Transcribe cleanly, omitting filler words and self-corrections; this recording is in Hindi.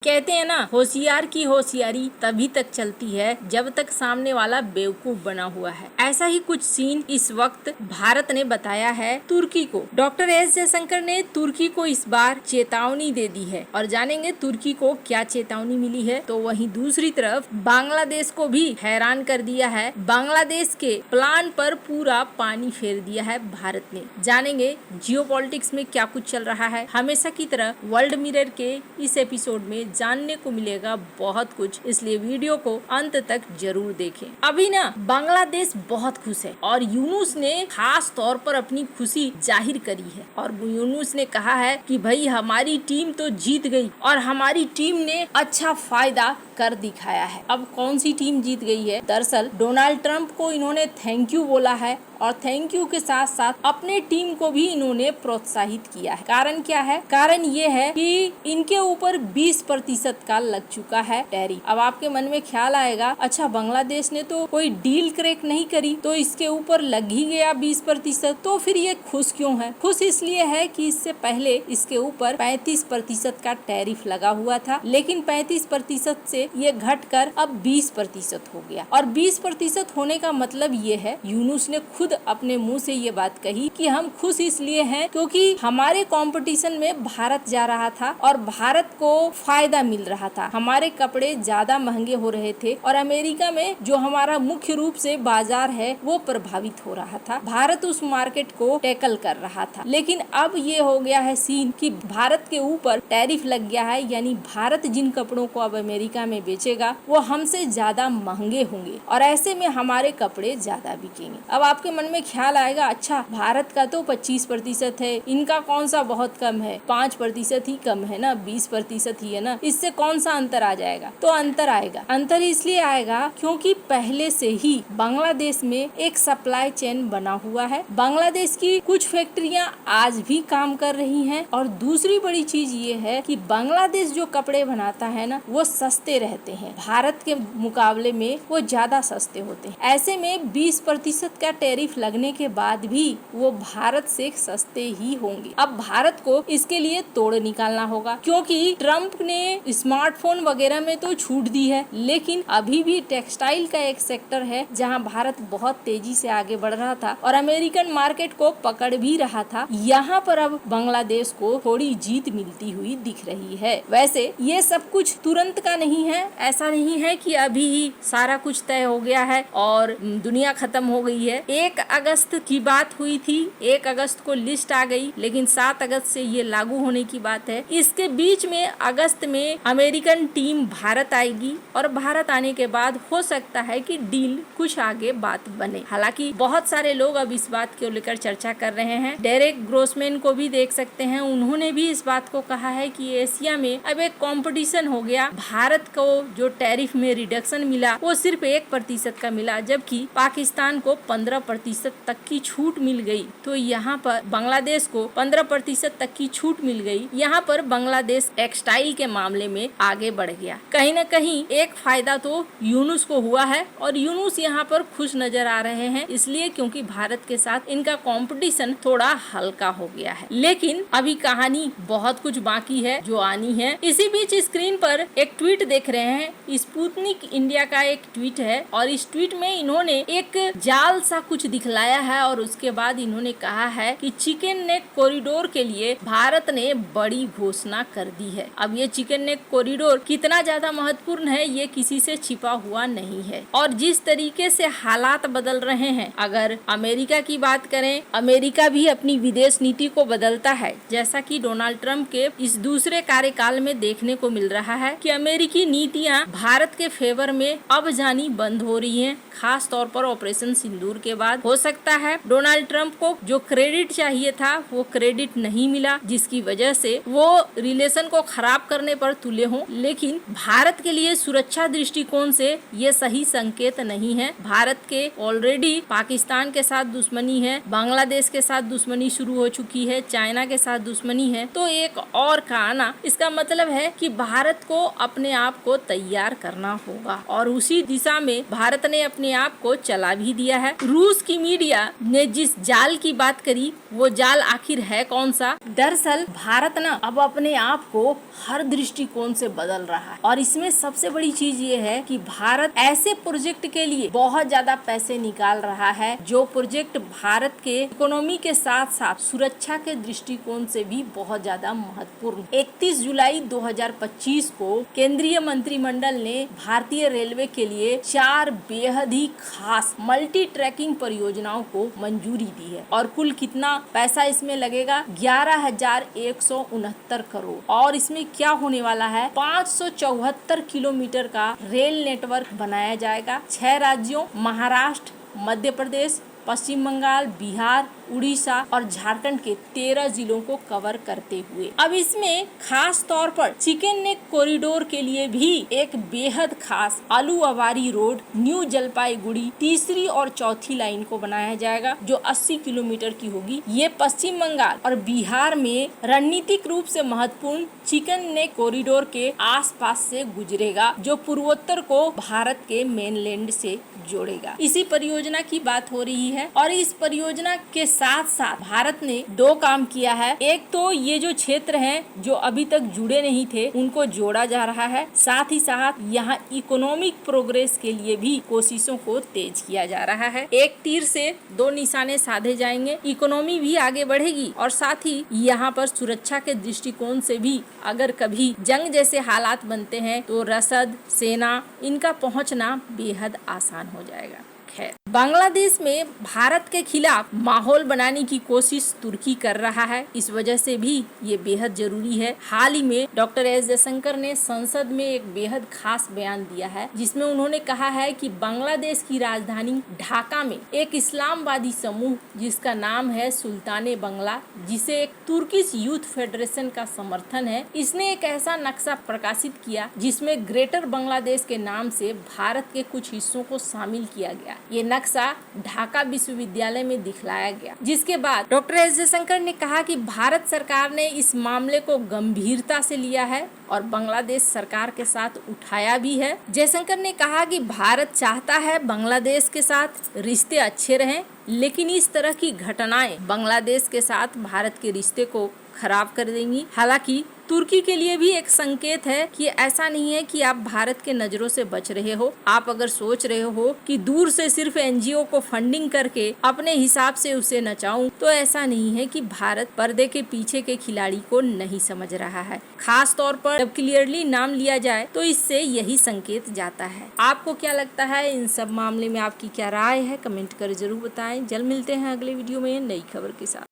कहते हैं ना, होशियार की होशियारी तभी तक चलती है जब तक सामने वाला बेवकूफ बना हुआ है। ऐसा ही कुछ सीन इस वक्त भारत ने बताया है तुर्की को। डॉक्टर एस जयशंकर ने तुर्की को इस बार चेतावनी दे दी है और जानेंगे तुर्की को क्या चेतावनी मिली है। तो वहीं दूसरी तरफ बांग्लादेश को भी हैरान कर दिया है। बांग्लादेश के प्लान पर पूरा पानी फेर दिया है भारत ने। जानेंगे जियोपॉलिटिक्स में क्या कुछ चल रहा है। हमेशा की तरह वर्ल्ड मिरर के इस एपिसोड में जानने को मिलेगा बहुत कुछ, इसलिए वीडियो को अंत तक जरूर देखें। अभी ना बांग्लादेश बहुत खुश है और यूनुस ने खास तौर पर अपनी खुशी जाहिर करी है और यूनुस ने कहा है कि भाई हमारी टीम तो जीत गई और हमारी टीम ने अच्छा फायदा कर दिखाया है। अब कौन सी टीम जीत गई है? दरअसल डोनाल्ड ट्रंप को इन्होंने थैंक यू बोला है और थैंक यू के साथ साथ अपने टीम को भी इन्होंने प्रोत्साहित किया है। कारण क्या है? कारण ये है कि इनके ऊपर 20% का लग चुका है टैरिफ। अब आपके मन में ख्याल आएगा, अच्छा बांग्लादेश ने तो कोई डील क्रैक नहीं करी तो इसके ऊपर लग ही गया 20%, तो फिर ये खुश क्यों है? खुश इसलिए है कि इससे पहले इसके ऊपर 35% का टैरिफ लगा हुआ था, लेकिन 35% से ये घटकर अब 20% हो गया और 20% होने का मतलब ये है, यूनुस ने खुद अपने मुंह से ये बात कही कि हम खुश इसलिए हैं क्योंकि हमारे कंपटीशन में भारत जा रहा था और भारत को फायदा मिल रहा था। हमारे कपड़े ज्यादा महंगे हो रहे थे और अमेरिका में जो हमारा मुख्य रूप से बाजार है वो प्रभावित हो रहा था। भारत उस मार्केट को टैकल कर रहा था, लेकिन अब ये हो गया है सीन कि भारत के ऊपर टैरिफ लग गया है, यानी भारत जिन कपड़ों को अब अमेरिका में बेचेगा वो हमसे ज्यादा महंगे होंगे और ऐसे में हमारे कपड़े ज्यादा बिकेंगे। अब आपके मन में ख्याल आएगा, अच्छा भारत का तो 25% है, इनका कौन सा बहुत कम है? 5% ही कम है ना, 20% ही है ना, इससे कौन सा अंतर आ जाएगा? तो अंतर आएगा। अंतर इसलिए आएगा क्योंकि पहले से ही बांग्लादेश में एक सप्लाई चेन बना हुआ है। बांग्लादेश की कुछ फैक्ट्रियां आज भी काम कर रही हैं और दूसरी बड़ी चीज ये है कि बांग्लादेश जो कपड़े बनाता है ना वो सस्ते रहते हैं, भारत के मुकाबले में वो ज्यादा सस्ते होते हैं। ऐसे में 20% का टैरिफ लगने के बाद भी वो भारत से सस्ते ही होंगे। अब भारत को इसके लिए तोड़ निकालना होगा क्योंकि ट्रंप ने स्मार्टफोन वगैरह में तो छूट दी है, लेकिन अभी भी टेक्सटाइल का एक सेक्टर है जहां भारत बहुत तेजी से आगे बढ़ रहा था और अमेरिकन मार्केट को पकड़ भी रहा था। यहाँ पर अब बांग्लादेश को थोड़ी जीत मिलती हुई दिख रही है। वैसे ये सब कुछ तुरंत का नहीं है, ऐसा नहीं है कि अभी ही सारा कुछ तय हो गया है और दुनिया खत्म हो गई है। 1 अगस्त की बात हुई थी, 1 अगस्त को लिस्ट आ गई, लेकिन 7 अगस्त से ये लागू होने की बात है। इसके बीच में अगस्त में अमेरिकन टीम भारत आएगी और भारत आने के बाद हो सकता है कि डील कुछ आगे बात बने। हालांकि बहुत सारे लोग अब इस बात को लेकर चर्चा कर रहे हैं। डेरेक ग्रोसमैन को भी देख सकते हैं, उन्होंने भी इस बात को कहा है कि एशिया में अब एक कंपटीशन हो गया। भारत को जो टैरिफ में रिडक्शन मिला वो सिर्फ 1% का मिला, जबकि पाकिस्तान को 15% तक की छूट मिल गई। तो यहाँ पर बांग्लादेश को 15% तक की छूट मिल गई। यहाँ पर बांग्लादेश टेक्सटाइल के मामले में आगे बढ़ गया। कहीं न कहीं एक फायदा तो यूनुस को हुआ है और यूनुस यहाँ पर खुश नजर आ रहे हैं, इसलिए क्योंकि भारत के साथ इनका कंपटीशन थोड़ा हल्का हो गया है। लेकिन अभी कहानी बहुत कुछ बाकी है जो आनी है। इसी बीच स्क्रीन पर एक ट्वीट देख रहे हैं, स्पुतनिक इंडिया का एक ट्वीट है और इस ट्वीट में इन्होंने एक जाल सा कुछ दिखलाया है और उसके बाद इन्होंने कहा है कि चिकन नेक कॉरिडोर के लिए भारत ने बड़ी घोषणा कर दी है। अब ये चिकन नेक कॉरिडोर कितना ज्यादा महत्वपूर्ण है ये किसी से छिपा हुआ नहीं है और जिस तरीके से हालात बदल रहे हैं, अगर अमेरिका की बात करें, अमेरिका भी अपनी विदेश नीति को बदलता है, जैसा कि डोनाल्ड ट्रंप के इस दूसरे कार्यकाल में देखने को मिल रहा है कि अमेरिकी नीतियां भारत के फेवर में अब जानी बंद हो रही हैं, खास तौर पर ऑपरेशन सिंदूर के बाद। हो सकता है डोनाल्ड ट्रंप को जो क्रेडिट चाहिए था वो क्रेडिट नहीं मिला, जिसकी वजह से वो रिलेशन को खराब करने पर तुले हों, लेकिन भारत के लिए सुरक्षा दृष्टिकोण से ये सही संकेत नहीं है। भारत के ऑलरेडी पाकिस्तान के साथ दुश्मनी है, बांग्लादेश के साथ दुश्मनी शुरू हो चुकी है, चाइना के साथ दुश्मनी है, तो एक और का आना इसका मतलब है कि भारत को अपने आप को तैयार करना होगा और उसी दिशा में भारत ने अपने आप को चला भी दिया है। रूस की मीडिया ने जिस जाल की बात करी वो जाल आखिर है कौन सा? दरअसल भारत ना अब अपने आप को हर दृष्टिकोण से बदल रहा है और इसमें सबसे बड़ी चीज ये है कि भारत ऐसे प्रोजेक्ट के लिए बहुत ज्यादा पैसे निकाल रहा है जो प्रोजेक्ट भारत के इकोनॉमी के साथ साथ सुरक्षा के दृष्टिकोण से भी बहुत ज्यादा महत्वपूर्ण। 31 जुलाई 2025 को केंद्रीय मंत्रिमंडल ने भारतीय रेलवे के लिए 4 बेहद ही खास मल्टी ट्रैकिंग परियोजनाओं को मंजूरी दी है और कुल कितना पैसा इसमें लगेगा? 11,169 करोड़। और इसमें क्या होने वाला है? 574 किलोमीटर का रेल नेटवर्क बनाया जाएगा। 6 राज्यों महाराष्ट्र, मध्य प्रदेश, पश्चिम बंगाल, बिहार, उड़ीसा और झारखंड के 13 जिलों को कवर करते हुए। अब इसमें खास तौर पर चिकन नेक कॉरिडोर के लिए भी एक बेहद खास अलुवारी रोड न्यू जलपाईगुड़ी तीसरी और चौथी लाइन को बनाया जाएगा जो 80 किलोमीटर की होगी। ये पश्चिम बंगाल और बिहार में रणनीतिक रूप से महत्वपूर्ण चिकन नेक कॉरिडोर के आसपास से गुजरेगा जो पूर्वोत्तर को भारत के मेनलैंड से जोड़ेगा। इसी परियोजना की बात हो रही है और इस परियोजना के साथ साथ भारत ने 2 काम किया है। एक तो ये जो क्षेत्र हैं जो अभी तक जुड़े नहीं थे उनको जोड़ा जा रहा है, साथ ही साथ यहाँ इकोनॉमिक प्रोग्रेस के लिए भी कोशिशों को तेज किया जा रहा है। एक तीर से 2 निशाने साधे जाएंगे, इकोनॉमी भी आगे बढ़ेगी और साथ ही यहाँ पर सुरक्षा के दृष्टिकोण से भी अगर कभी जंग जैसे हालात बनते हैं तो रसद, सेना इनका पहुँचना बेहद आसान हो जाएगा। खैर, बांग्लादेश में भारत के खिलाफ माहौल बनाने की कोशिश तुर्की कर रहा है, इस वजह से भी ये बेहद जरूरी है। हाल ही में डॉक्टर एस जयशंकर ने संसद में एक बेहद खास बयान दिया है जिसमें उन्होंने कहा है कि बांग्लादेश की राजधानी ढाका में एक इस्लामवादी समूह जिसका नाम है सुल्ताने बंगला, जिसे एक तुर्किश यूथ फेडरेशन का समर्थन है, इसने एक ऐसा नक्शा प्रकाशित किया जिसमें ग्रेटर बांग्लादेश के नाम से भारत के कुछ हिस्सों को शामिल किया गया। ये नक्शा ढाका विश्वविद्यालय में दिखलाया गया, जिसके बाद डॉक्टर एस जयशंकर ने कहा कि भारत सरकार ने इस मामले को गंभीरता से लिया है और बांग्लादेश सरकार के साथ उठाया भी है। जयशंकर ने कहा कि भारत चाहता है बांग्लादेश के साथ रिश्ते अच्छे रहें, लेकिन इस तरह की घटनाएं बांग्लादेश के साथ भारत के रिश्ते को खराब कर देंगी। हालांकि तुर्की के लिए भी एक संकेत है कि ऐसा नहीं है कि आप भारत के नजरों से बच रहे हो। आप अगर सोच रहे हो कि दूर से सिर्फ एनजीओ को फंडिंग करके अपने हिसाब से उसे नचाऊं, तो ऐसा नहीं है कि भारत पर्दे के पीछे के खिलाड़ी को नहीं समझ रहा है। खास तौर पर जब क्लियरली नाम लिया जाए तो इससे यही संकेत जाता है। आपको क्या लगता है इन सब मामले में? आपकी क्या राय है? कमेंट कर जरूर बताएं। जल्द मिलते हैं अगले वीडियो में नई खबर के साथ।